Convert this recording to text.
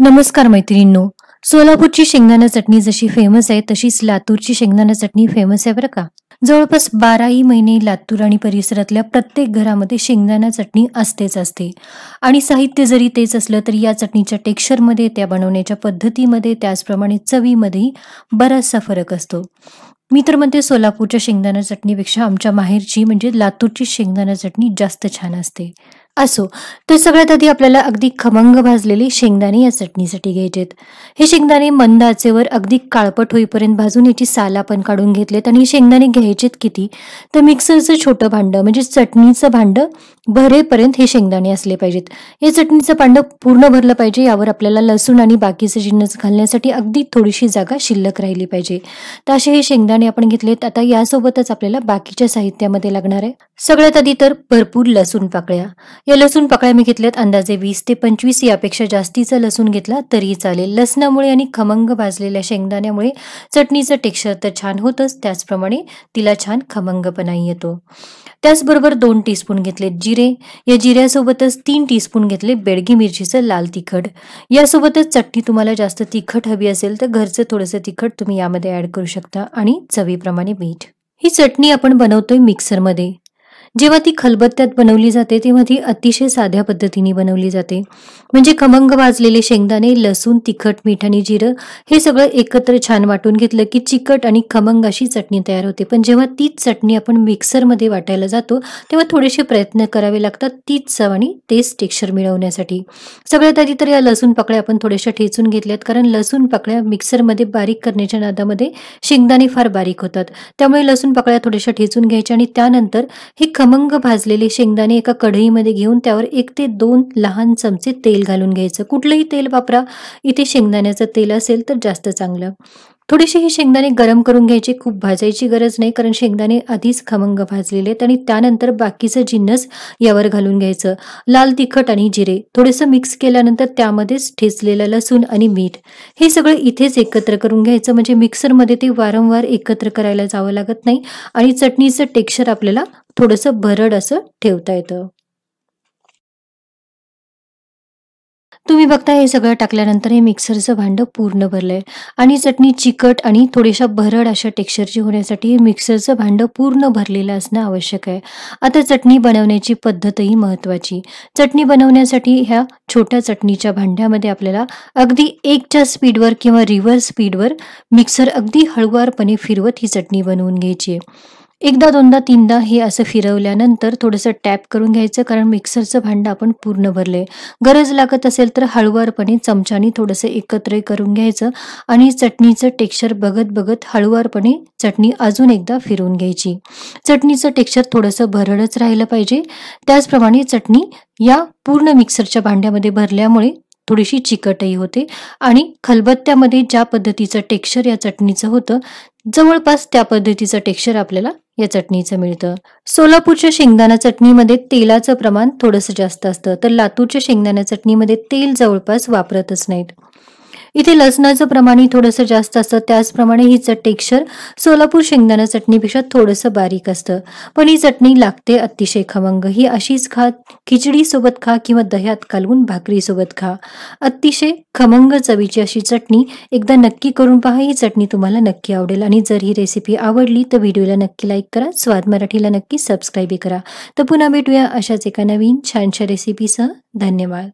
नमस्कार मैत्रिणींनो. सोलापूरची शेंगदाणा चटणी जशी फेमस आहे तशीच लातूरची शेंगदाणा चटणी फेमस आहे बरं का. जवळपास 12ही महिने लातूर आणि परिसरातल्या प्रत्येक घरामध्ये शेंगदाणा चटणी असतेच असते. आणि साहित्य जरी तेच असलं तरी या चटणीच्या टेक्स्चरमध्ये, त्या बनवण्याच्या पद्धतीमध्ये, त्याचप्रमाणे चवीमध्येही बराचसा फरक असतो. मी तर म्हणते सोलापूरच्या शेंगदाणा चटणीपेक्षा आमच्या माहेरची म्हणजे लातूरची शेंगदाणा चटणी जास्त छान असते. असो, तर सगळ्यात आधी आपल्याला अगदी खमंग भाजलेले शेंगदाणे या चटणीसाठी घ्यायचेत. हे शेंगदाणे मंद आचेवर अगदी काळपट होईपर्यंत भाजून याची साल आपण काढून घेतलेत. आणि हे शेंगदाणे घ्यायचेत किती, तर मिक्सरचं छोटं भांडं म्हणजे चटणीचं भांडं भरेपर्यंत हे शेंगदाणे असले पाहिजेत. हे चटणीचं भांडं पूर्ण भरलं पाहिजे. यावर आपल्याला लसूण आणि बाकीचे जिन्नस घालण्यासाठी अगदी थोडीशी जागा शिल्लक राहिली पाहिजे. तर असे हे शेंगदाणे आपण घेतलेत. आता यासोबतच आपल्याला बाकीच्या साहित्यामध्ये लागणार आहे. सगळ्यात आधी तर भरपूर लसूण पाकळ्या. या लसूण पाकळ्या मी घेतल्यात अंदाजे 20 ते 25. यापेक्षा जास्तीचा लसूण घेतला तरी चालेल. लसणामुळे आणि खमंग भाजलेल्या शेंगदाण्यामुळे चटणीचं टेक्स्चर तर छान होतच, त्याचप्रमाणे तिला छान खमंगपणाही येतो. त्याचबरोबर 2 टीस्पून घेतले जिरे. या जिऱ्यासोबतच 3 टीस्पून घेतले बेडगी मिरचीचं लाल तिखट. यासोबतच चटणी तुम्हाला जास्त तिखट हवी असेल तर घरचं थोडंसं तिखट तुम्ही यामध्ये ऍड करू शकता. आणि चवीप्रमाणे मीठ. ही चटणी आपण बनवतोय मिक्सरमध्ये. जेव्हा ती खलबत्त्यात बनवली जाते तेव्हा ती अतिशय साध्या पद्धतीने बनवली जाते. म्हणजे खमंग भाजलेले शेंगदाणे, लसूण, तिखट, मीठ आणि जिरं हे सगळं एकत्र छान वाटून घेतलं की चिकट आणि खमंग अशी चटणी तयार होते. पण जेव्हा तीच चटणी आपण मिक्सरमध्ये वाटायला जातो तेव्हा थोडेसे प्रयत्न करावे लागतात तीच चव आणि तेच टेक्स्चर मिळवण्यासाठी. सगळ्यात आधी तर या लसूण पाकळ्या आपण थोड्याशा ठेचून घेतल्यात, कारण लसूण पाकळ्या मिक्सरमध्ये बारीक करण्याच्या नादामध्ये शेंगदाणे फार बारीक होतात. त्यामुळे लसूण पाकळ्या थोड्याशा ठेचून घ्यायच्या आणि त्यानंतर हे खमंग भाजलेले शेंगदाणे एका कढईमध्ये घेऊन त्यावर 1 ते 2 लहान चमचे तेल घालून घ्यायचं. कुठलंही तेल वापरा, इथे शेंगदाण्याचं तेल असेल तर जास्त चांगलं. थोडेसे हे शेंगदाणे गरम करून घ्यायचे, खूप भाजायची गरज नाही, कारण शेंगदाणे आधीच खमंग भाजलेले आहेत. आणि त्यानंतर बाकीचं जिन्नस यावर घालून घ्यायचं. लाल तिखट आणि जिरे थोडंसं मिक्स केल्यानंतर त्यामध्येच ठेचलेलं लसूण आणि मीठ हे सगळं इथेच एकत्र करून घ्यायचं. म्हणजे मिक्सरमध्ये ते वारंवार एकत्र करायला जावं लागत नाही आणि चटणीचं टेक्स्चर आपल्याला थोडंसं भरड असं ठेवता येतं. तुम्ही बघता हे सगळं टाकल्यानंतर हे मिक्सरचं भांडं पूर्ण भरलंय. आणि चटणी चिकट आणि थोड्याशा भरड अशा टेक्स्चरची होण्यासाठी हे मिक्सरचं भांडं पूर्ण भरलेलं असणं आवश्यक आहे. आता चटणी बनवण्याची पद्धतही महत्वाची. चटणी बनवण्यासाठी ह्या छोट्या चटणीच्या भांड्यामध्ये आपल्याला अगदी 1च्या स्पीडवर किंवा रिव्हर्स स्पीडवर मिक्सर अगदी हळुवारपणे फिरवत ही चटणी बनवून घ्यायची आहे. एकदा, दोनदा, तीनदा हे असं फिरवल्यानंतर थोडंसं टॅप करून घ्यायचं, कारण मिक्सरचं भांडं आपण पूर्ण भरलंय. गरज लागत असेल तर हळुवारपणे चमच्याने थोडंसं एकत्र करून घ्यायचं आणि चटणीचं टेक्स्चर बघत बघत हळुवारपणे चटणी अजून एकदा फिरवून घ्यायची. चटणीचं टेक्स्चर थोडंसं भरडच राहिलं पाहिजे. त्याचप्रमाणे चटणी या पूर्ण मिक्सरच्या भांड्यामध्ये भरल्यामुळे थोडीशी चिकटही होते. आणि खलबत्त्यामध्ये ज्या पद्धतीचं टेक्स्चर या चटणीचं होतं, जवळपास त्या पद्धतीचं टेक्स्चर आपल्याला या चटणीचं मिळतं. सोलापूरच्या शेंगदाणा चटणीमध्ये तेलाचं प्रमाण थोडंसं जास्त असतं, तर लातूरच्या शेंगदाणा चटणीमध्ये तेल जवळपास वापरतच नाहीत. इथे लसणाचं प्रमाणही थोडंसं जास्त असतं. त्याचप्रमाणे हिचं टेक्स्चर सोलापूर शेंगदाणा चटणीपेक्षा थोडंसं बारीक असतं. पण ही चटणी लागते अतिशय खमंग. ही अशीच खा, खिचडीसोबत खा किंवा दह्यात कालवून भाकरीसोबत खा. अतिशय खमंग चवीची अशी चटणी एकदा नक्की करून पहा. ही चटणी तुम्हाला नक्की आवडेल. आणि जर ही रेसिपी आवडली तर व्हिडिओला नक्की लाईक करा. स्वाद मराठीला नक्की सबस्क्राईब करा. तर पुन्हा भेटूया अशाच एका नवीन छानशा रेसिपीसह. धन्यवाद.